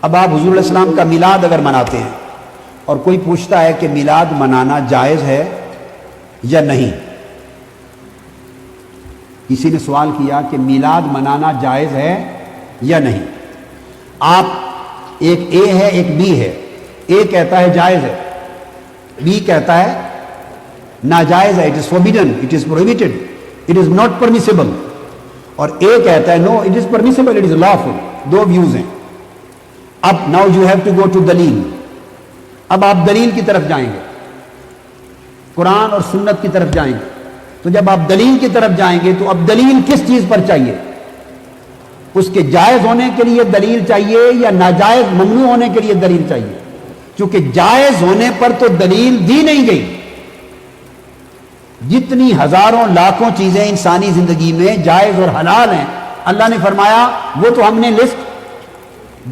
اب آپ حضور علیہ السلام کا میلاد اگر مناتے ہیں اور کوئی پوچھتا ہے کہ میلاد منانا جائز ہے یا نہیں، کسی نے سوال کیا کہ میلاد منانا جائز ہے یا نہیں، آپ ایک اے ہے ایک بی ہے، اے کہتا ہے جائز ہے، بی کہتا ہے ناجائز ہے، it is forbidden, it is prohibited, it is not permissible, اور اے کہتا ہے no it is permissible, it is lawful. دو ویوز ہیں. اب now you have to go to دلیل. اب آپ دلیل کی طرف جائیں گے، قرآن اور سنت کی طرف جائیں گے. تو جب آپ دلیل کی طرف جائیں گے تو اب دلیل کس چیز پر چاہیے؟ اس کے جائز ہونے کے لیے دلیل چاہیے یا ناجائز ممنوع ہونے کے لیے دلیل چاہیے؟ کیونکہ جائز ہونے پر تو دلیل دی نہیں گئی. جتنی ہزاروں لاکھوں چیزیں انسانی زندگی میں جائز اور حلال ہیں، اللہ نے فرمایا وہ تو ہم نے لسٹ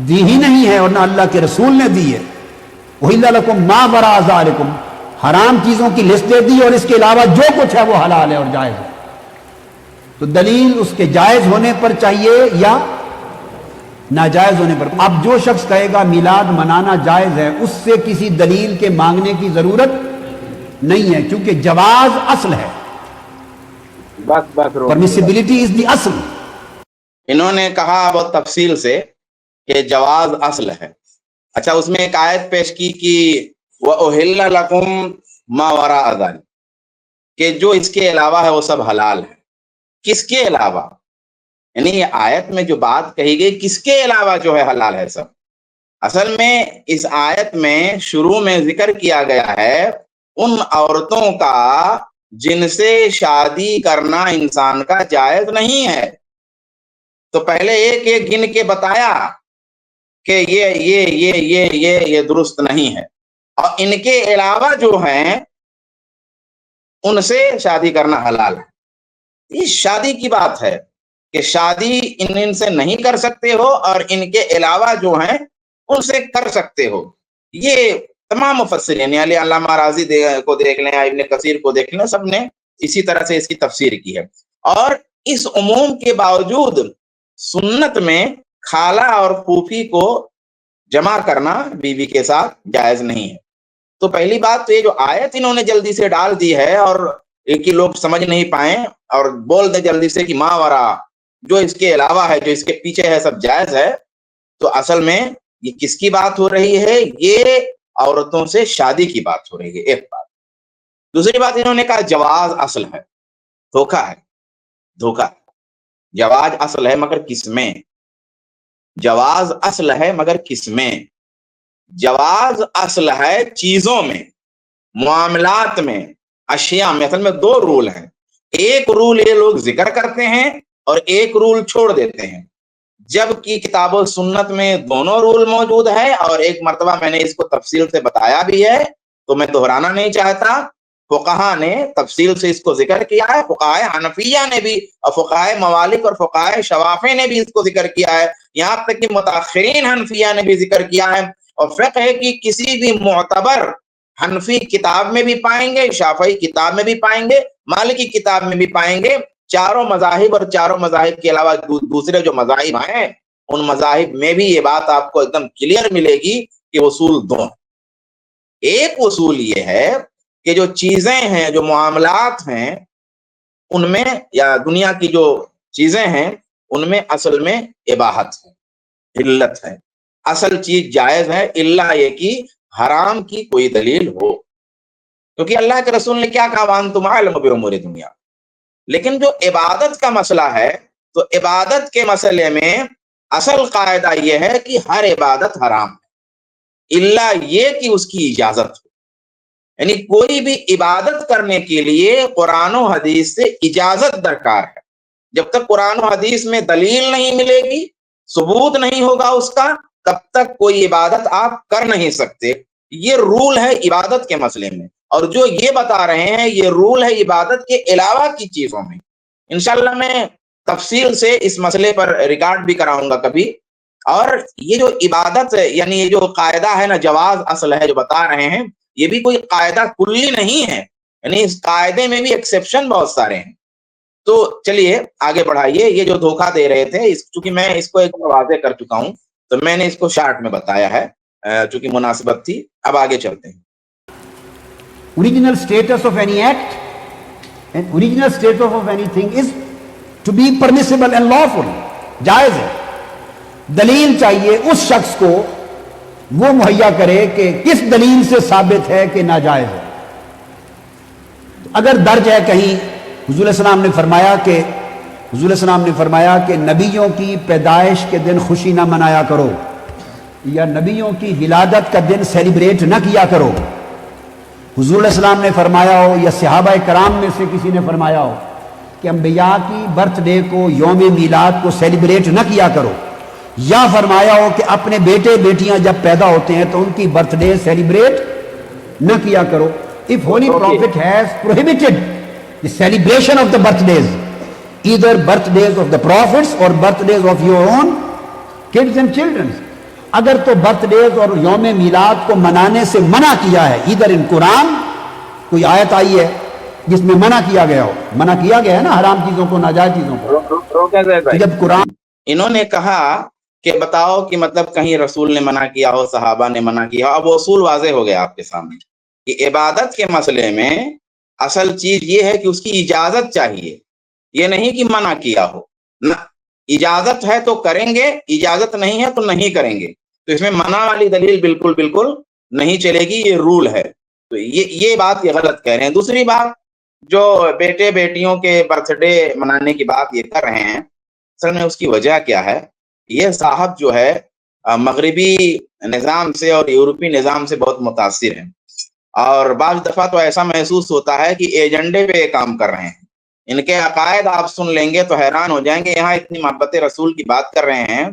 دی ہی نہیں ہے، اور نہ اللہ کے رسول نے دی ہے. وَإِلَّا لَكُمْ مَا وَرَاءَ ذَلِكُمْ، حرام چیزوں کی لسٹ دے دی، اور اس کے علاوہ جو کچھ ہے وہ حلال ہے اور جائز ہے. تو دلیل اس کے جائز ہونے پر چاہیے یا ناجائز ہونے پر. اب جو شخص کہے گا میلاد منانا جائز ہے، اس سے کسی دلیل کے مانگنے کی ضرورت نہیں ہے، کیونکہ جواز اصل ہے. پرمیسیبلٹی از دی اصل. انہوں نے کہا بہت تفصیل سے کہ جواز اصل ہے. اچھا، اس میں ایک آیت پیش کی کہ وَأُحِلَّ لَكُمْ مَا وَرَاءَ ذَلِكَ، کہ جو اس کے علاوہ ہے وہ سب حلال ہے. کس کے علاوہ؟ یعنی یہ آیت میں جو بات کہی گئی کس کے علاوہ جو ہے حلال ہے سب. اصل میں اس آیت میں شروع میں ذکر کیا گیا ہے ان عورتوں کا جن سے شادی کرنا انسان کا جائز نہیں ہے. تو پہلے ایک ایک گن کے بتایا کہ یہ درست نہیں ہے، اور ان کے علاوہ جو ہیں ان سے شادی کرنا حلال ہے. یہ شادی کی بات ہے کہ شادی ان سے نہیں کر سکتے ہو، اور ان کے علاوہ جو ہیں ان سے کر سکتے ہو. یہ تمام مفسرین، یعنی علامہ راضی کو دیکھ لیں، ابن کثیر کو دیکھ لیں، سب نے اسی طرح سے اس کی تفسیر کی ہے. اور اس عموم کے باوجود سنت میں خالہ اور پھوپھی کو جمع کرنا بیوی کے ساتھ جائز نہیں ہے. تو پہلی بات تو یہ جو آیت انہوں نے جلدی سے ڈال دی ہے اور ایک ہی لوگ سمجھ نہیں پائیں اور بول دیں جلدی سے کہ ما ورا، جو اس کے علاوہ ہے، جو اس کے پیچھے ہے، سب جائز ہے. تو اصل میں یہ کس کی بات ہو رہی ہے؟ یہ عورتوں سے شادی کی بات ہو رہی ہے. ایک بات. دوسری بات، انہوں نے کہا جواز اصل ہے. دھوکہ ہے، دھوکہ ہے. جواز اصل ہے مگر کس میں؟ جواز اصل ہے مگر کس میں؟ جواز اصل ہے چیزوں میں، معاملات میں، اشیاء میں. اصل میں دو رول ہیں. ایک رول یہ لوگ ذکر کرتے ہیں اور ایک رول چھوڑ دیتے ہیں، جبکہ کتاب و سنت میں دونوں رول موجود ہے. اور ایک مرتبہ میں نے اس کو تفصیل سے بتایا بھی ہے، تو میں دہرانا نہیں چاہتا. فقہا نے تفصیل سے اس کو ذکر کیا ہے. فقہائے حنفیہ نے بھی، اور فقہائے موالک اور فقہائے شوافع نے بھی اس کو ذکر کیا ہے. یہاں تک کہ متاخرین حنفیہ نے بھی ذکر کیا ہے. اور فقہ کی کسی بھی معتبر حنفی کتاب میں بھی پائیں گے، شافعی کتاب میں بھی پائیں گے، مالکی کتاب میں بھی پائیں گے. چاروں مذاہب اور چاروں مذاہب کے علاوہ دوسرے جو مذاہب ہیں ان مذاہب میں بھی یہ بات آپ کو ایک دم کلیئر ملے گی کہ اصول دو. ایک اصول یہ ہے کہ جو چیزیں ہیں، جو معاملات ہیں، ان میں یا دنیا کی جو چیزیں ہیں ان میں اصل میں اباحت ہے، علت ہے. اصل چیز جائز ہے، الا یہ کہ حرام کی کوئی دلیل ہو. کیونکہ اللہ کے رسول نے کیا کہا؟ وانتم اعلم بامور دنیا. لیکن جو عبادت کا مسئلہ ہے، تو عبادت کے مسئلے میں اصل قاعدہ یہ ہے کہ ہر عبادت حرام ہے، الا یہ کہ اس کی اجازت ہو. یعنی کوئی بھی عبادت کرنے کے لیے قرآن و حدیث سے اجازت درکار ہے. جب تک قرآن و حدیث میں دلیل نہیں ملے گی، ثبوت نہیں ہوگا اس کا، تب تک کوئی عبادت آپ کر نہیں سکتے. یہ رول ہے عبادت کے مسئلے میں. اور جو یہ بتا رہے ہیں یہ رول ہے عبادت کے علاوہ کی چیزوں میں. انشاءاللہ میں تفصیل سے اس مسئلے پر ریکارڈ بھی کراؤں گا کبھی. اور یہ جو عبادت یعنی یہ جو قاعدہ ہے نا، جواز اصل ہے جو بتا رہے ہیں، یہ بھی کوئی قاعدہ کلی نہیں ہے. یعنی اس قاعدے میں بھی ایکسیپشن بہت سارے ہیں. تو چلیے آگے بڑھائیے. یہ جو دھوکہ دے رہے تھے، چونکہ میں اس کو ایک واضح کر چکا ہوں تو میں نے اس کو شارٹ میں بتایا ہے چونکہ مناسبت تھی. اب آگے چلتے ہیں. Original status of any act and original status of anything is to be permissible and lawful. جائز ہے. دلیل چاہیے اس شخص کو وہ مہیا کرے کہ کس دلیل سے ثابت ہے کہ ناجائز ہے. اگر درج ہے کہیں حضور السلام نے فرمایا کہ نبیوں کی پیدائش کے دن خوشی نہ منایا کرو, یا نبیوں کی ولادت کا دن سیلیبریٹ نہ کیا کرو. حضور علیہ السلام نے فرمایا ہو یا صحابہ کرام میں سے کسی نے فرمایا ہو کہ انبیاء کی برتھ ڈے کو, یوم میلاد کو سیلیبریٹ نہ کیا کرو, یا فرمایا ہو کہ اپنے بیٹے بیٹیاں جب پیدا ہوتے ہیں تو ان کی برتھ ڈے سیلیبریٹ نہ کیا کرو. If Holy Prophet has prohibited the celebration of the birthdays, either birthdays of the prophets or birthdays of your own kids and children, اگر تو برتھ ڈیز اور یوم میلاد کو منانے سے منع کیا ہے, ادھر ان قرآن کوئی آیت آئی ہے جس میں منع کیا گیا ہے نا حرام چیزوں کو, ناجائز چیزوں کو. جب قرآن انہوں نے کہا کہ بتاؤ کہ مطلب کہیں رسول نے منع کیا ہو, صحابہ نے منع کیا ہو. اب اصول واضح ہو گیا آپ کے سامنے کہ عبادت کے مسئلے میں اصل چیز یہ ہے کہ اس کی اجازت چاہیے, یہ نہیں کہ منع کیا ہو. اجازت ہے تو کریں گے, اجازت نہیں ہے تو نہیں کریں گے. تو اس میں منع والی دلیل بالکل نہیں چلے گی, یہ رول ہے. تو یہ بات یہ غلط کہہ رہے ہیں. دوسری بات, جو بیٹے بیٹیوں کے برتھ ڈے منانے کی بات یہ کر رہے ہیں, اصل میں اس کی وجہ کیا ہے؟ یہ صاحب جو ہے مغربی نظام سے اور یورپی نظام سے بہت متاثر ہیں, اور بعض دفعہ تو ایسا محسوس ہوتا ہے کہ ایجنڈے پہ کام کر رہے ہیں. ان کے عقائد آپ سن لیں گے تو حیران ہو جائیں گے. یہاں اتنی محبت رسول کی بات کر رہے ہیں,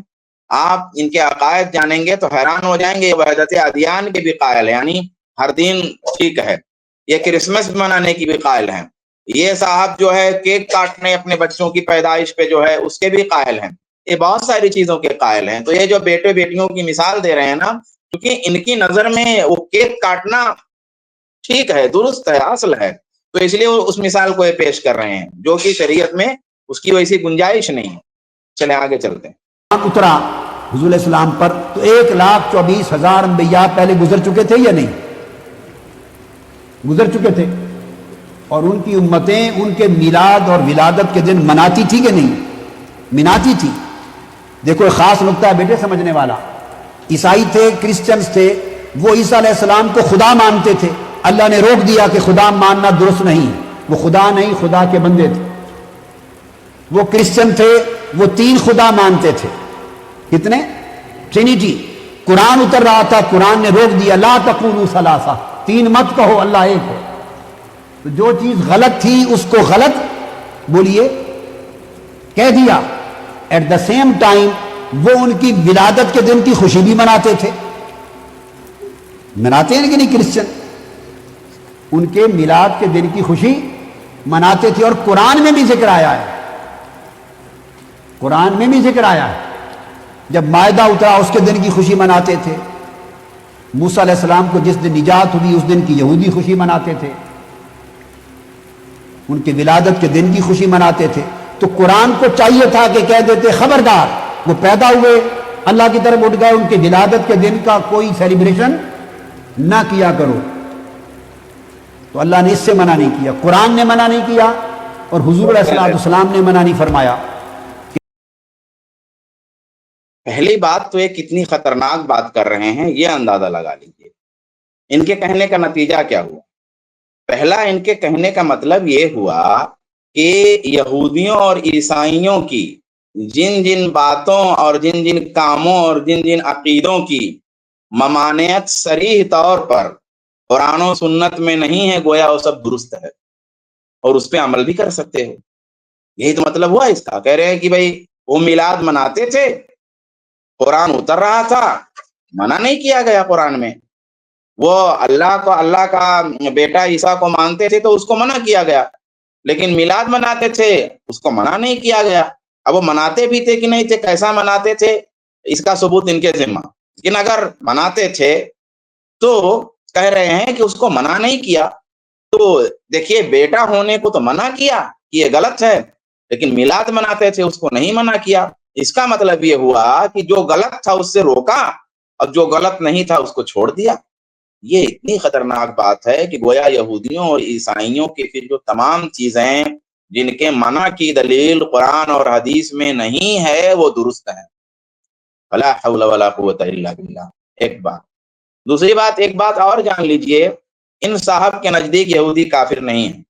آپ ان کے عقائد جانیں گے تو حیران ہو جائیں گے. وحدت ادیان کے بھی قائل ہیں, یعنی ہر دین ٹھیک ہے. یہ کرسمس منانے کی بھی قائل ہیں. یہ صاحب جو ہے کیک کاٹنے اپنے بچوں کی پیدائش پہ جو ہے اس کے بھی قائل ہیں. یہ بہت ساری چیزوں کے قائل ہیں. تو یہ جو بیٹے بیٹیوں کی مثال دے رہے ہیں نا, کیونکہ ان کی نظر میں وہ کیک کاٹنا ٹھیک ہے, درست ہے, اصل ہے, تو اس لیے وہ اس مثال کو یہ پیش کر رہے ہیں جو کہ شریعت میں اس کی ویسی گنجائش نہیں ہے. چلیں آگے چلتے ہیں. اترا حضور علیہ السلام پر تو 1,24,000 انبیاء پہلے گزر چکے تھے یا نہیں؟ گزر چکے تھے. اور ان کی امتیں ان کے میلاد اور ولادت کے دن مناتی تھی کہ نہیں؟ مناتی تھی. دیکھو ایک خاص نقطہ ہے بیٹے سمجھنے والا. عیسائی تھے, کرسچنز تھے, وہ عیسیٰ علیہ السلام کو خدا مانتے تھے. اللہ نے روک دیا کہ خدا ماننا درست نہیں, وہ خدا نہیں خدا کے بندے تھے. وہ کرسچن تھے, وہ 3 خدا مانتے تھے. کتنے؟ ٹرینیٹی. قرآن اتر رہا تھا, قرآن نے روک دیا, لا تقولوا ثلاثہ, 3 مت کہو, اللہ ایک ہے. تو جو چیز غلط تھی اس کو غلط بولیے کہہ دیا. ایٹ دا سیم ٹائم وہ ان کی ولادت کے دن کی خوشی بھی مناتے تھے. مناتے ہیں کہ نہیں کرسچن؟ ان کے میلاد کے دن کی خوشی مناتے تھے. اور قرآن میں بھی ذکر آیا ہے, قرآن میں بھی ذکر آیا ہے. جب مائدہ اترا اس کے دن کی خوشی مناتے تھے. موسیٰ علیہ السلام کو جس دن نجات ہوئی اس دن کی یہودی خوشی مناتے تھے, ان کے ولادت کے دن کی خوشی مناتے تھے. تو قرآن کو چاہیے تھا کہ کہہ دیتے خبردار, وہ پیدا ہوئے اللہ کی طرف اٹھ گئے, ان کے ولادت کے دن کا کوئی سیلیبریشن نہ کیا کرو. تو اللہ نے اس سے منع نہیں کیا, قرآن نے منع نہیں کیا, اور حضور علیہ السلام نے منع نہیں فرمایا. پہلی بات تو یہ کتنی خطرناک بات کر رہے ہیں یہ اندازہ لگا لیجیے. ان کے کہنے کا نتیجہ کیا ہوا؟ پہلا ان کے کہنے کا مطلب یہ ہوا کہ یہودیوں اور عیسائیوں کی جن جن باتوں اور جن جن کاموں اور جن جن عقیدوں کی ممانعت صریح طور پر قرآن و سنت میں نہیں ہے, گویا وہ سب درست ہے اور اس پہ عمل بھی کر سکتے ہو. یہی تو مطلب ہوا اس کا. کہہ رہے ہیں کہ بھائی وہ میلاد مناتے تھے, قرآن اتر رہا تھا, منع نہیں کیا گیا قرآن میں. وہ اللہ کا بیٹا عیسیٰ کو مانتے تھے تو اس کو منع کیا گیا, لیکن میلاد مناتے تھے اس کو منع نہیں کیا گیا. اب وہ مناتے بھی تھے کہ نہیں تھے, کیسا مناتے تھے, اس کا ثبوت ان کے ذمہ. لیکن اگر مناتے تھے تو کہہ رہے ہیں کہ اس کو منع نہیں کیا. تو دیکھیے بیٹا ہونے کو تو منع کیا کہ یہ غلط ہے, لیکن میلاد مناتے تھے اس کو نہیں منع کیا. اس کا مطلب یہ ہوا کہ جو غلط تھا اس سے روکا اور جو غلط نہیں تھا اس کو چھوڑ دیا. یہ اتنی خطرناک بات ہے کہ گویا یہودیوں اور عیسائیوں کے پھر جو تمام چیزیں جن کے منع کی دلیل قرآن اور حدیث میں نہیں ہے وہ درست ہے. ولا حول ولا قوت الا باللہ. ایک بات. دوسری بات، ایک بات اور جان لیجئے، ان صاحب کے نزدیک یہودی کافر نہیں ہے،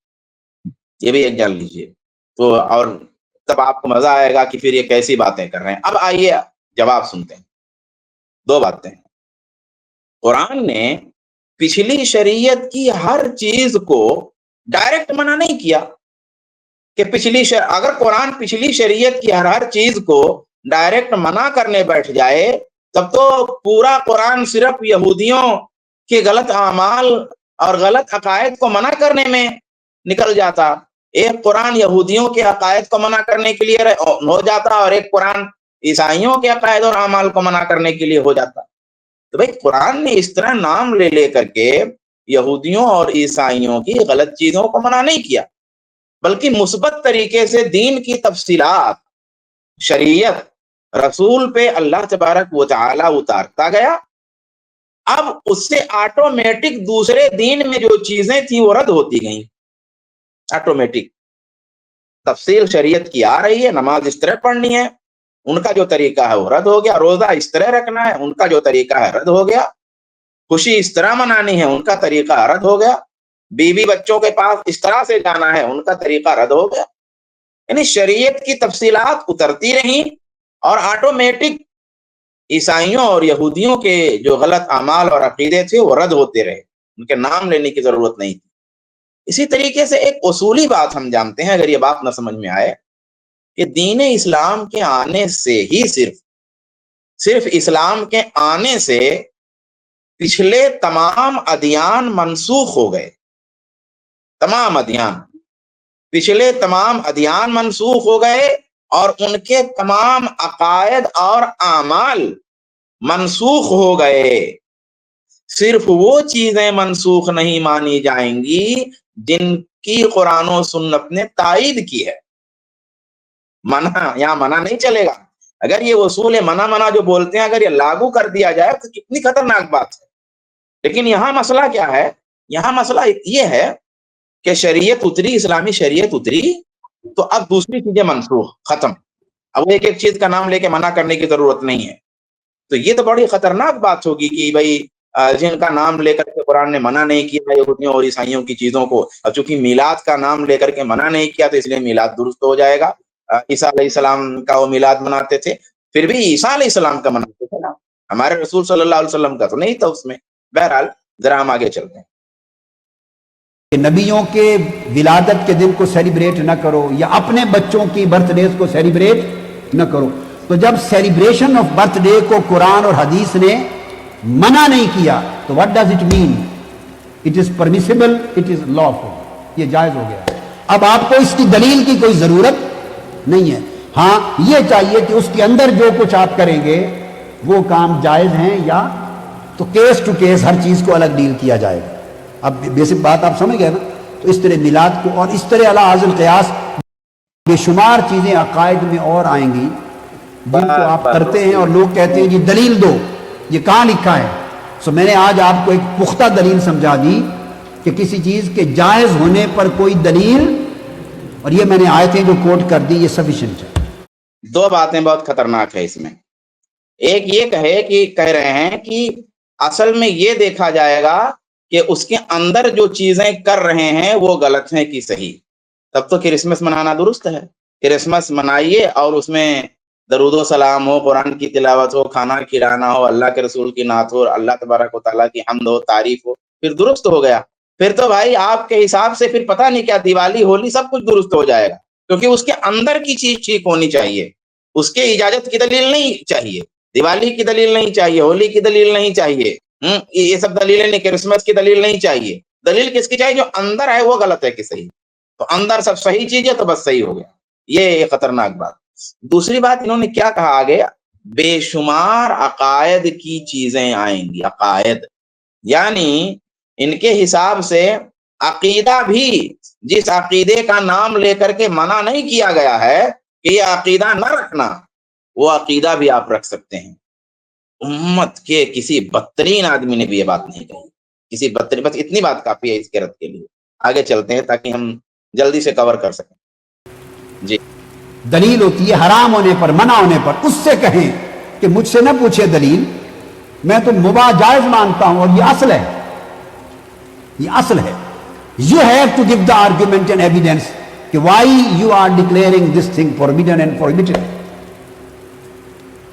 یہ بھی ایک جان لیجئے. تو اور تب آپ کو مزہ آئے گا کہ پھر یہ کیسی باتیں کر رہے ہیں. اب آئیے جواب سنتے ہیں. دو باتیں. قرآن نے پچھلی شریعت کی ہر چیز کو ڈائریکٹ منع نہیں کیا کہ اگر قرآن پچھلی شریعت کی ہر چیز کو ڈائریکٹ منع کرنے بیٹھ جائے تب تو پورا قرآن صرف یہودیوں کے غلط اعمال اور غلط عقائد کو منع کرنے میں نکل جاتا. ایک قرآن یہودیوں کے عقائد کو منع کرنے کے لیے ہو جاتا اور ایک قرآن عیسائیوں کے عقائد اور اعمال کو منع کرنے کے لیے ہو جاتا. تو بھائی قرآن نے اس طرح نام لے کر کے یہودیوں اور عیسائیوں کی غلط چیزوں کو منع نہیں کیا، بلکہ مثبت طریقے سے دین کی تفصیلات، شریعت، رسول پہ اللہ تبارک و تعالی اتارتا گیا. اب اس سے آٹومیٹک دوسرے دین میں جو چیزیں تھیں وہ رد ہوتی گئیں. آٹومیٹک تفصیل شریعت کی آ رہی ہے، نماز اس طرح پڑھنی ہے، ان کا جو طریقہ ہے وہ رد ہو گیا. روزہ اس طرح رکھنا ہے، ان کا جو طریقہ ہے رد ہو گیا. خوشی اس طرح منانی ہے، ان کا طریقہ رد ہو گیا. بیوی بچوں کے پاس اس طرح سے جانا ہے، ان کا طریقہ رد ہو گیا. یعنی شریعت کی تفصیلات اترتی رہیں اور آٹومیٹک عیسائیوں اور یہودیوں کے جو غلط اعمال اور عقیدے تھے وہ رد ہوتے رہے، ان کے نام لینے کی ضرورت نہیں تھی. اسی طریقے سے ایک اصولی بات ہم جانتے ہیں، اگر یہ بات نہ سمجھ میں آئے، کہ دین اسلام کے آنے سے ہی صرف اسلام کے آنے سے پچھلے تمام ادیان منسوخ ہو گئے. تمام ادیان، پچھلے تمام ادیان منسوخ ہو گئے اور ان کے تمام عقائد اور اعمال منسوخ ہو گئے. صرف وہ چیزیں منسوخ نہیں مانی جائیں گی جن کی قرآن و سنت نے تائید کی ہے. منع نہیں چلے گا. اگر یہ اصول منع جو بولتے ہیں اگر یہ لاگو کر دیا جائے تو کتنی خطرناک بات ہے. لیکن یہاں مسئلہ کیا ہے؟ یہاں مسئلہ یہ ہے کہ شریعت اتری، اسلامی شریعت اتری، تو اب دوسری چیزیں منسوخ، ختم. اب ایک ایک چیز کا نام لے کے منع کرنے کی ضرورت نہیں ہے. تو یہ تو بڑی خطرناک بات ہوگی کہ بھائی جن کا نام لے کر کے قرآن نے منع نہیں کیا یہودیوں اور عیسائیوں کی چیزوں کو، اور چونکہ میلاد کا نام لے کر کے منع نہیں کیا تو اس لیے میلاد درست ہو جائے گا. عیسیٰ علیہ السلام کا وہ میلاد مناتے تھے، پھر بھی عیسیٰ علیہ السلام کا مناتے تھے نا، ہمارے رسول صلی اللہ علیہ وسلم کا تو نہیں تھا اس میں. بہرحال ذرا ہم آگے چلتے ہیں. کہ نبیوں کے ولادت کے دن کو سیلیبریٹ نہ کرو یا اپنے بچوں کی برتھ ڈیز کو سیلیبریٹ نہ کرو. تو جب سیلیبریشن آف برتھ ڈے کو قرآن اور حدیث نے منع نہیں کیا تو what does it mean? It is permissible, it is lawful. یہ جائز ہو گیا. اب آپ کو اس کی دلیل کی کوئی ضرورت نہیں ہے. ہاں یہ چاہیے کہ اس کے اندر جو کچھ آپ کریں گے وہ کام جائز ہیں یا تو کیس ٹو کیس ہر چیز کو الگ ڈیل کیا جائے گا. اب بیسک بات آپ سمجھ گئے نا. تو اس طرح میلاد کو اور اس طرح علی حاصل قیاس بے شمار چیزیں عقائد میں اور آئیں گی جن کو آپ کرتے ہیں اور لوگ کہتے ہیں جی دلیل دو، یہ کہاں لکھا ہے. سو میں نے آج آپ کو ایک پختہ دلیل سمجھا دی کہ کسی چیز کے جائز ہونے پر کوئی دلیل، اور یہ میں نے آیتیں جو کوٹ کر دی یہ سفیشینٹ ہے. دو باتیں بہت خطرناک ہے اس میں. ایک یہ کہہ رہے ہیں کہ اصل میں یہ دیکھا جائے گا کہ اس کے اندر جو چیزیں کر رہے ہیں وہ غلط ہیں کہ صحیح. تب تو کرسمس منانا درست ہے. کرسمس منائیے اور اس میں درود و سلام ہو، قرآن کی تلاوت ہو، کھانا کھلانا ہو، اللہ کے رسول کی نعت ہو، اللہ تبارک و تعالیٰ کی حمد ہو، تعریف ہو، پھر درست ہو گیا. پھر تو بھائی آپ کے حساب سے پھر پتہ نہیں کیا دیوالی ہولی سب کچھ درست ہو جائے گا، کیونکہ اس کے اندر کی چیز ٹھیک ہونی چاہیے. اس کے اجازت کی دلیل نہیں چاہیے، دیوالی کی دلیل نہیں چاہیے، ہولی کی دلیل نہیں چاہیے، یہ سب دلیلیں نہیں، کرسمس کی دلیل نہیں چاہیے. دلیل کس کی چاہیے؟ جو اندر ہے وہ غلط ہے کہ صحیح. تو اندر سب صحیح چیز ہے تو بس صحیح ہو گیا. یہ خطرناک بات. دوسری بات انہوں نے کیا کہا آگے؟ بے شمار عقائد کی چیزیں آئیں گی. عقائد یعنی ان کے حساب سے عقیدہ بھی جس عقیدے کا نام لے کر کے منع نہیں کیا گیا ہے کہ یہ عقیدہ نہ رکھنا، وہ عقیدہ بھی آپ رکھ سکتے ہیں. امت کے کسی بدترین آدمی نے بھی یہ بات نہیں کہی, کسی بدترین, بس اتنی بات کافی ہے اس کے رد کے لیے. آگے چلتے ہیں تاکہ ہم جلدی سے کور کر سکیں. جی, دلیل ہوتی ہے حرام ہونے پر, منع ہونے پر. اس سے کہیں کہ مجھ سے نہ پوچھے دلیل, میں تو مباح جائز مانتا ہوں, اور یہ اصل ہے, یہ اصل ہے. You have to give the argument and evidence کہ why you are declaring this thing forbidden and prohibited.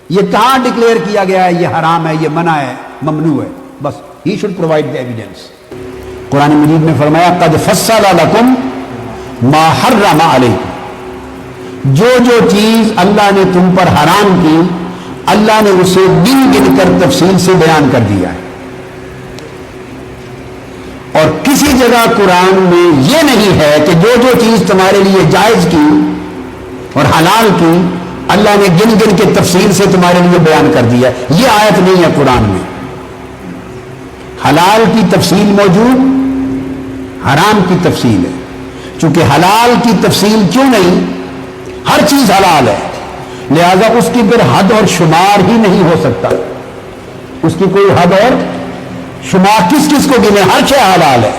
یہ کہاں ڈکلیئر کیا گیا ہے یہ حرام ہے, یہ منع ہے, ممنوع ہے؟ بس he should provide the evidence. قرآن مجید میں فرمایا قد فصل لکم ما حرم علیکم, جو چیز اللہ نے تم پر حرام کی اللہ نے اسے گن گن کر تفصیل سے بیان کر دیا ہے. اور کسی جگہ قرآن میں یہ نہیں ہے کہ جو چیز تمہارے لیے جائز کی اور حلال کی اللہ نے گن گن کے تفصیل سے تمہارے لیے بیان کر دیا. یہ آیت نہیں ہے قرآن میں. حلال کی تفصیل موجود, حرام کی تفصیل ہے. چونکہ حلال کی تفصیل کیوں نہیں, ہر چیز حلال ہے, لہذا اس کی پھر حد اور شمار ہی نہیں ہو سکتا. اس کی کوئی حد اور شمار کس کس کو گنے, ہر شے حلال ہے.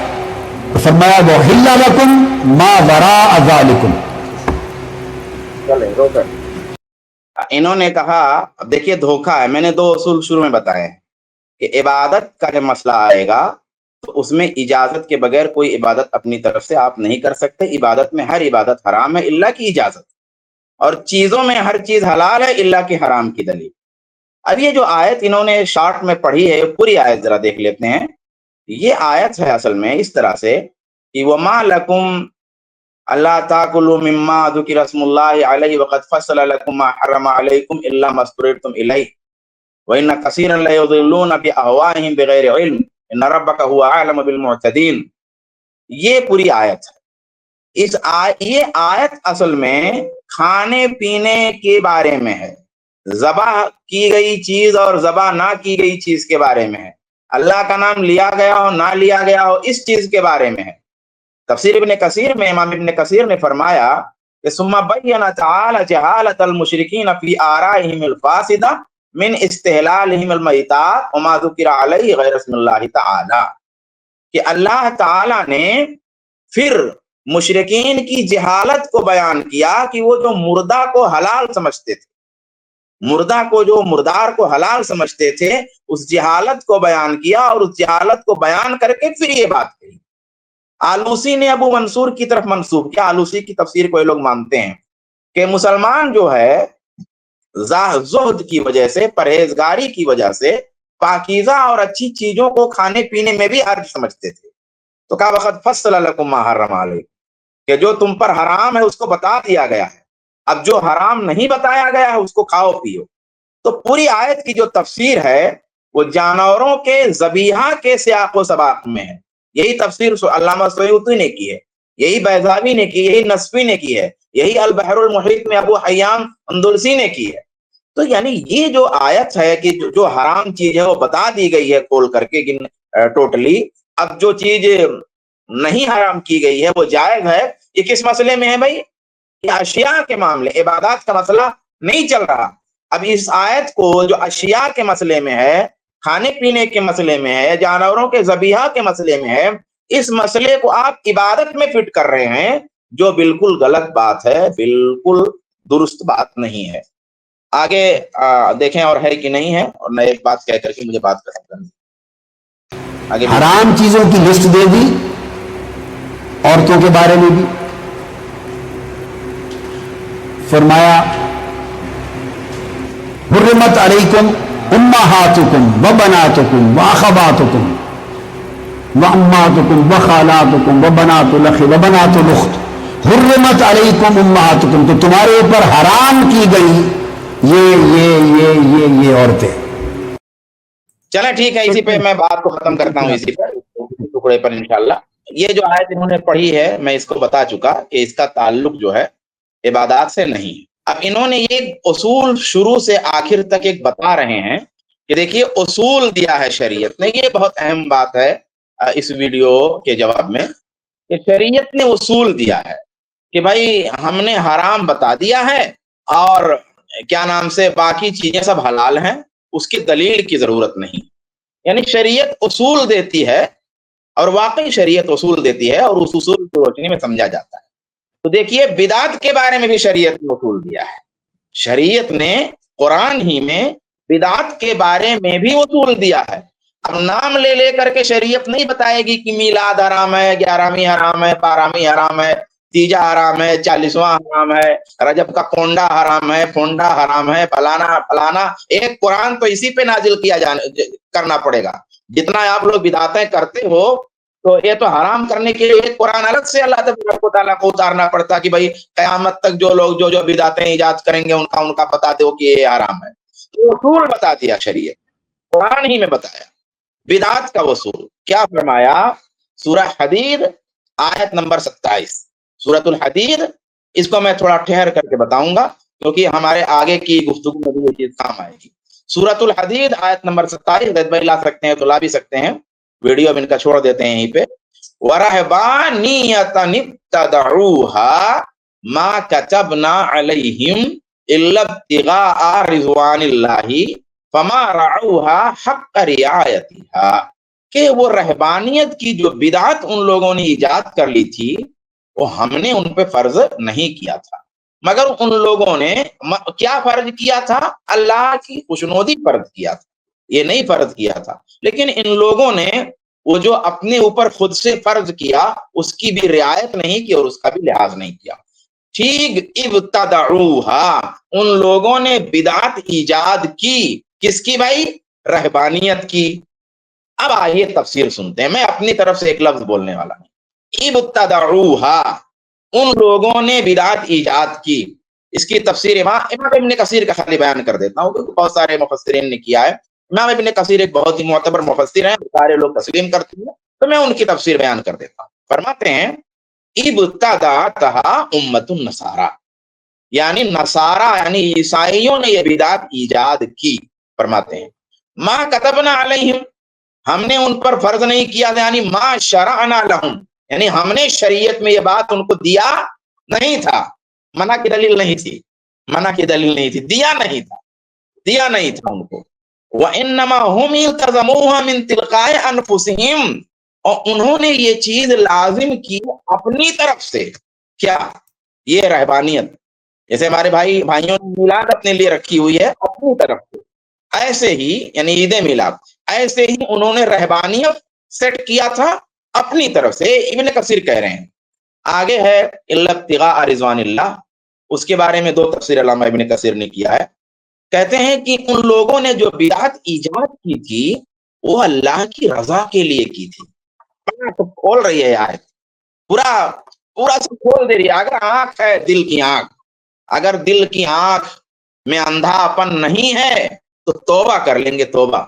تو فرمایا وَأُحِلَّ لَكُم مَا وَرَاءَ ذَلِكُم. انہوں نے کہا, اب دیکھیے دھوکہ ہے. میں نے 2 اصول شروع میں بتائے ہیں کہ عبادت کا جب مسئلہ آئے گا تو اس میں اجازت کے بغیر کوئی عبادت اپنی طرف سے آپ نہیں کر سکتے. عبادت میں ہر عبادت حرام ہے الا کی اجازت, اور چیزوں میں ہر چیز حلال ہے الا کی حرام کی دلیل. اب یہ جو آیت انہوں نے شارٹ میں پڑھی ہے, پوری آیت ذرا دیکھ لیتے ہیں. یہ آیت ہے اصل میں اس طرح سے کہ وَمَا لَكُمْ اللہ تاکلوا مما ذکر اسم اللہ علیہ وقد فصل لکم ما حرم علیکم الا ما اضطررتم الیہ وان کثیرا لیضلون باہوائہم بغیر علم ان ربک هو اعلم بالمعتدین. یہ پوری آیت ہے. یہ آیت اصل میں کھانے پینے کے بارے میں ہے, ذبح کی گئی چیز اور ذبح نہ کی گئی چیز کے بارے میں ہے, اللہ کا نام لیا گیا ہو نہ لیا گیا ہو اس چیز کے بارے میں ہے. تفسیر ابن کثیر میں امام ابن کثیر نے فرمایا کہ ثم بین تعالی جہالت المشرکین فی آرائہم الفاسدہ من استحلالہم المیتات وما ذکر علیہ غیر اسم اللہ تعالی, کہ اللہ تعالی نے پھر مشرکین کی جہالت کو بیان کیا کہ وہ جو مردہ کو حلال سمجھتے تھے, مردہ کو جو مردار کو حلال سمجھتے تھے, اس جہالت کو بیان کیا, اور اس جہالت کو بیان کر کے پھر یہ بات کہی. آلوسی نے ابو منصور کی طرف منسوب کیا. آلوسی کی تفسیر کو یہ لوگ مانتے ہیں کہ مسلمان جو ہے زہد کی وجہ سے, پرہیزگاری کی وجہ سے پاکیزہ اور اچھی چیزوں کو کھانے پینے میں بھی حرج سمجھتے تھے. تو کہا وقد فصل لکم ما حرم علیکم, کہ جو تم پر حرام ہے اس کو بتا دیا گیا ہے, اب جو حرام نہیں بتایا گیا ہے اس کو کھاؤ پیو. تو پوری آیت کی جو تفسیر ہے وہ جانوروں کے ذبیحہ کے سیاق و سباق میں ہے. یہی تفسیر علامہ سیوطی نے کی ہے, یہی بیضاوی نے کی, یہی نصفی نے کی ہے, یہی البحر المحیط میں ابو حیان اندلسی نے کی ہے. تو یعنی یہ جو آیت ہے کہ جو حرام چیز ہے وہ بتا دی گئی ہے کھول کر کے ٹوٹلی. اب جو چیز نہیں حرام کی گئی ہے وہ جائز ہے. یہ کس مسئلے میں ہے بھائی؟ یہ اشیاء کے معاملے, عبادات کا مسئلہ نہیں چل رہا. اب اس آیت کو جو اشیاء کے مسئلے میں ہے, کھانے پینے کے مسئلے میں ہے, جانوروں کے ذبیحہ کے مسئلے میں ہے, اس مسئلے کو آپ عبادت میں فٹ کر رہے ہیں, جو بالکل غلط بات ہے, بالکل درست بات نہیں ہے. آگے دیکھیں اور ہے کہ نہیں ہے, اور میں ایک بات کہہ کر کے مجھے بات ختم کرنی. آگے حرام چیزوں کی لسٹ دے دی, عورتوں کے بارے میں بھی فرمایا حرمت علیکم امہاتکم وبناتکم واخواتکم واماتکم وخالاتکم وبنات الاخ وبنات الاخت حرمت علیکم امہاتکم, تو تمہارے اوپر حرام کی گئی یہ عورتیں. چلیں ٹھیک ہے, اسی پہ میں بات کو ختم کرتا ہوں, اسی ٹکڑے پر انشاءاللہ. یہ جو آیت انہوں نے پڑھی ہے میں اس کو بتا چکا کہ اس کا تعلق جو ہے عبادات سے نہیں. اب انہوں نے یہ اصول شروع سے آخر تک ایک بتا رہے ہیں کہ دیکھیے اصول دیا ہے شریعت نے. یہ بہت اہم بات ہے اس ویڈیو کے جواب میں, کہ شریعت نے اصول دیا ہے کہ بھائی ہم نے حرام بتا دیا ہے, اور کیا نام سے باقی چیزیں سب حلال ہیں، اس کی دلیل کی ضرورت نہیں. یعنی شریعت اصول دیتی ہے، اور واقعی شریعت اصول دیتی ہے، اور اس اصول کی روشنی میں سمجھا جاتا ہے. تو دیکھیے بدعت کے بارے میں بھی شریعت نے اصول دیا ہے. شریعت نے قرآن ہی میں بدعت کے بارے میں بھی اصول دیا ہے. اب نام لے لے کر کے شریعت نہیں بتائے گی کہ میلاد حرام ہے، 11ویں حرام ہے، 12ویں حرام ہے، تیجا حرام ہے، 40واں حرام ہے، رجب کا کونڈا حرام ہے، فونڈا حرام ہے، فلانا فلانا. ایک قرآن تو اسی پہ نازل کیا کرنا پڑے گا. جتنا آپ لوگ بدعتیں کرتے ہو تو یہ تو حرام کرنے کے لیے ایک قرآن الگ سے اللہ تبارک و تعالیٰ کو اتارنا پڑتا کہ بھائی قیامت تک جو لوگ جو بدعتیں ایجاد کریں گے ان کا بتا دو کہ یہ حرام ہے. تو اصول بتا دیا شریعت، قرآن ہی میں بتایا بدعت کا اصول. کیا فرمایا؟ سورہ حدید آیت نمبر 27. سورۃ الحدید، اس کو میں تھوڑا ٹھہر کر کے بتاؤں گا کیونکہ ہمارے آگے کی گفتگو میں بھی یہ چیز کام آئے گی. سورۃ الحدید آیت نمبر 27. زید بھائی لا سکتے ہیں تو لا بھی سکتے ہیں، ویڈیو اب ان کا چھوڑ دیتے ہیں یہیں پہ. وَرَهْبَانِيَّةً ابْتَدَعُوهَا مَا كَتَبْنَا عَلَيْهِمْ إِلَّا ابْتِغَاءَ رِضْوَانِ اللَّهِ فَمَا رَعَوْهَا حَقَّ رِعَایَتِهَا. کہ وہ رہبانیت کی جو بدعت ان لوگوں نے ایجاد کر لی تھی وہ ہم نے ان پہ فرض نہیں کیا تھا، مگر ان لوگوں نے کیا فرض کیا تھا؟ اللہ کی خوشنودی فرض کیا تھا، یہ نہیں فرض کیا تھا. لیکن ان لوگوں نے وہ جو اپنے اوپر خود سے فرض کیا اس کی بھی رعایت نہیں کی اور اس کا بھی لحاظ نہیں کیا. ٹھیک ابتدعوها، ان لوگوں نے بدعت ایجاد کی. کس کی بھائی؟ رہبانیت کی. اب آئیے تفسیر سنتے ہیں، میں اپنی طرف سے ایک لفظ بولنے والا ہوں. ابتدعوها، ان لوگوں نے بدعت ایجاد کی. اس کی تفسیر امام ابن کثیر کا خالی بیان کر دیتا ہوں کیونکہ بہت سارے مفسرین نے کیا ہے. امام ابن کثیر ایک بہت ہی معتبر مفسر ہیں، سارے لوگ تسلیم کرتے ہیں، تو میں ان کی تفسیر بیان کر دیتا ہوں. فرماتے ہیں ابتدعتها امت النصارى، یعنی نصارہ یعنی عیسائیوں نے یہ بدعت ایجاد کی. فرماتے ہیں ما كتبنا علیہم، ہم نے ان پر فرض نہیں کیا، یعنی ما شرعنا لهم، یعنی ہم نے شریعت میں یہ بات ان کو دیا نہیں تھا. منع کی دلیل نہیں تھی، منع کی دلیل نہیں تھی، دیا نہیں تھا، دیا نہیں تھا ان کو. وَإِنَّمَا هُمْ الْتَزَمُوهَا مِنْ تِلْقَاءِ أَنفُسِهِمْ، اور انہوں نے یہ چیز لازم کی اپنی طرف سے. کیا؟ یہ رہبانیت. جیسے ہمارے بھائیوں نے میلاد اپنے لیے رکھی ہوئی ہے اپنی طرف سے، ایسے ہی یعنی عید میلاد، ایسے ہی انہوں نے رہبانیت سیٹ کیا تھا اپنی طرف سے. ابن کثیر کہہ رہے ہیں. آگے ہے الا ابتغاء رضوان اللہ، اس کے بارے میں دو تفسیر علامہ ابن کثیر نے کیا ہے. کہتے ہیں کہ ان لوگوں نے جو بدعت ایجاد کی تھی وہ اللہ کی رضا کے لیے کی تھی. کھول رہی ہے آیت، پورا پورا سب کھول دے رہی ہے. اگر آنکھ ہے دل کی آنکھ، اگر دل کی آنکھ میں اندھاپن نہیں ہے تو توبہ کر لیں گے، توبہ.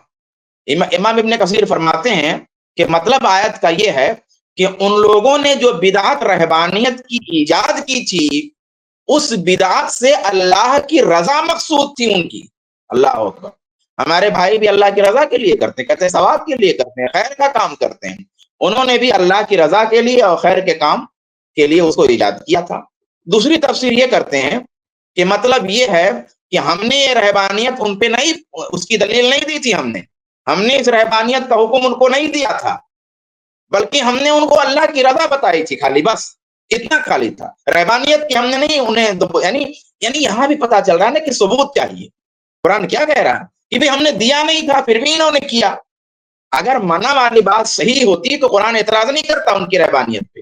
امام ابن کثیر فرماتے ہیں کہ مطلب آیت کا یہ ہے کہ ان لوگوں نے جو بدعت رہبانیت کی ایجاد کی تھی اس بدعت سے اللہ کی رضا مقصود تھی ان کی. اللہ اکبر. ہمارے بھائی بھی اللہ کی رضا کے لیے کرتے ہیں، کہتے ہیں ثواب کے لیے کرتے ہیں، خیر کا کام کرتے ہیں. انہوں نے بھی اللہ کی رضا کے لیے اور خیر کے کام کے لیے اس کو ایجاد کیا تھا. دوسری تفسیر یہ کرتے ہیں کہ مطلب یہ ہے کہ ہم نے یہ رہبانیت ان پہ نہیں، اس کی دلیل نہیں دی تھی، ہم نے اس رہبانیت کا حکم ان کو نہیں دیا تھا، بلکہ ہم نے ان کو اللہ کی رضا بتائی تھی خالی، بس اتنا خالی تھا. رہبانیت کی ہم نے نہیں انہیں یعنی یہاں بھی پتا چل رہا ہے نا کہ ثبوت چاہیے. قرآن کیا کہہ رہا ہے کہ بھی ہم نے دیا نہیں تھا پھر بھی انہوں نے کیا. اگر منع والی بات صحیح ہوتی تو قرآن اعتراض نہیں کرتا ان کی رہبانیت پہ.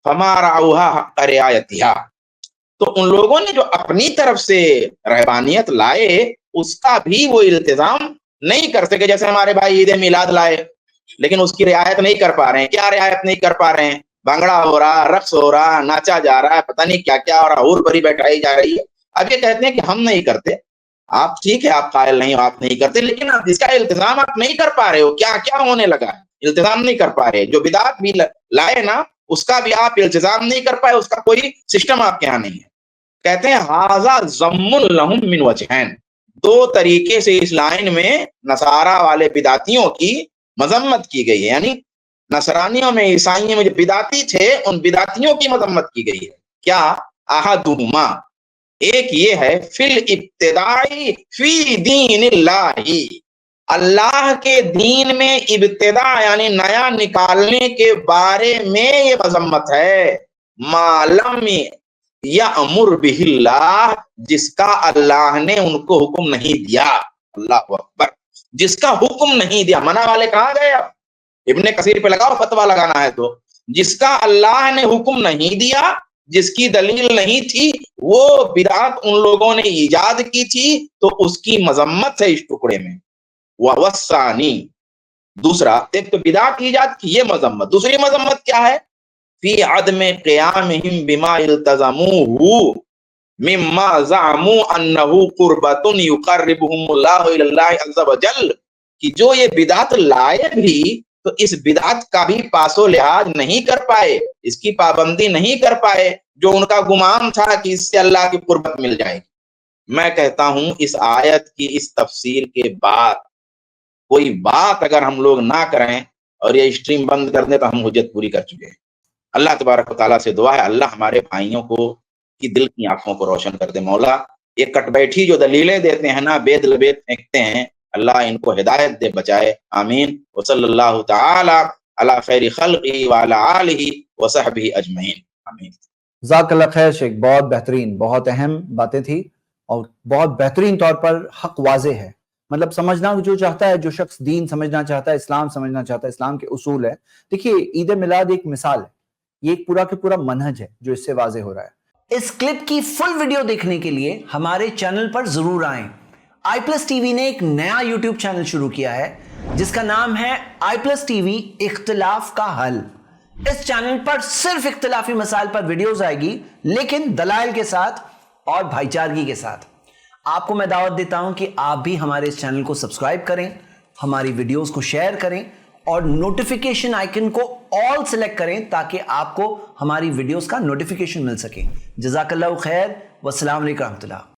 فما رعوها حق رعایتها، تو ان لوگوں نے جو اپنی طرف سے رہبانیت لائے اس کا بھی وہ التزام نہیں کر سکے. جیسے ہمارے بھائی عید میلاد لائے لیکن اس کی رعایت نہیں کر پا رہے ہیں. کیا رعایت نہیں کر پا رہے ہیں؟ بھنگڑا ہو رہا، رقص ہو رہا، ناچا جا رہا ہے، پتہ نہیں کیا کیا ہو رہا، اور بری بیٹھائی جا رہی ہے. اب یہ کہتے ہیں کہ ہم نہیں کرتے. آپ ٹھیک ہے، آپ قائل نہیں ہو، آپ نہیں کرتے، لیکن آپ اس کا التزام آپ نہیں کر پا رہے ہو. کیا کیا ہونے لگا ہے؟ التزام نہیں کر پا رہے. جو بدعت بھی لائے نا اس کا بھی آپ التزام نہیں کر پائے، اس کا کوئی سسٹم آپ کے یہاں نہیں ہے. کہتے ہیں ھذا ضم لہم من وجہین، دو طریقے سے اس لائن میں نصارہ والے بدعتیوں کی مذمت کی گئی ہے. یعنی نصرانیوں میں، عیسائیوں میں جو بدعتی تھے ان بدعتیوں کی مذمت کی گئی ہے. کیا؟ احدہما، ایک یہ ہے فی الابتدائی فی دین اللہ، اللہ کے دین میں ابتدا یعنی نیا نکالنے کے بارے میں یہ مذمت ہے، ما لم یأمر بہ اللہ، جس کا اللہ نے ان کو حکم نہیں دیا، اللہ اکبر، جس کا حکم نہیں دیا۔ منع والے کہاں گئے؟ اب ابن کثیر پہ لگاؤ، فتویٰ لگانا ہے تو جس کا اللہ نے حکم نہیں دیا، جس کی دلیل نہیں تھی، وہ بدعت ان لوگوں نے ایجاد کی تھی، تو اس کی مذمت ہے اس ٹکڑے میں۔ وَوَالثَّانِي، دوسرا، ایک تو بدعت ایجاد کی یہ مذمت، دوسری مذمت کیا ہے؟ فی عدم قیامہم بما التزموہ مما زعموا انہ قربۃ یقربہم اللہ الی اللہ عز وجل، کہ جو یہ بدعت لائے بھی تو اس بدعت کا بھی پاس و لحاظ نہیں کر پائے، اس کی پابندی نہیں کر پائے جو ان کا گمان تھا کہ اس سے اللہ کی قربت مل جائے گی۔ میں کہتا ہوں اس آیت کی اس تفسیر کے بعد کوئی بات اگر ہم لوگ نہ کریں اور یہ اسٹریم بند کر دیں تو ہم حجت پوری کر چکے ہیں۔ اللہ تبارک و تعالیٰ سے دعا ہے اللہ ہمارے بھائیوں کو کی دل کی آنکھوں کو روشن کر دے۔ مولا یہ کٹ بیٹھی جو دلیلیں دیتے ہیں نا، بید لبید پھینکتے ہیں، اللہ ان کو ہدایت دے، بچائے، آمین۔ وصلی اللہ تعالی علی خیر خلقہ وعلی آلہ وصحبہ اجمعین، آمین۔ جزاک اللہ خیر شیخ، بہت بہترین، بہت اہم باتیں تھی اور بہت بہترین طور پر حق واضح ہے۔ مطلب سمجھنا جو چاہتا ہے، جو شخص دین سمجھنا چاہتا ہے، اسلام سمجھنا چاہتا ہے، اسلام کے اصول ہے۔ دیکھیے عید میلاد ایک مثال ہے، یہ ایک پورا کے پورا منہج ہے جو اس سے واضح ہو رہا ہے۔ اس کلپ کی فل ویڈیو دیکھنے کے لیے ہمارے چینل پر ضرور آئیں۔ آئی پلس ٹی وی نے ایک نیا یوٹیوب چینل شروع کیا ہے جس کا نام ہے آئی پلس ٹی وی اختلاف کا حل۔ اس چینل پر صرف اختلافی مسائل پر ویڈیوز آئے گی، لیکن دلائل کے ساتھ اور بھائی چارگی کے ساتھ۔ آپ کو میں دعوت دیتا ہوں کہ آپ بھی ہمارے اس چینل کو سبسکرائب کریں، ہماری ویڈیوز کو شیئر کریں اور نوٹیفیکیشن آئیکن کو آل سلیکٹ کریں تاکہ آپ کو ہماری ویڈیوز کا نوٹیفیکیشن مل سکے۔ جزاک اللہ خیر، والسلام علیکم ورحمۃ اللہ۔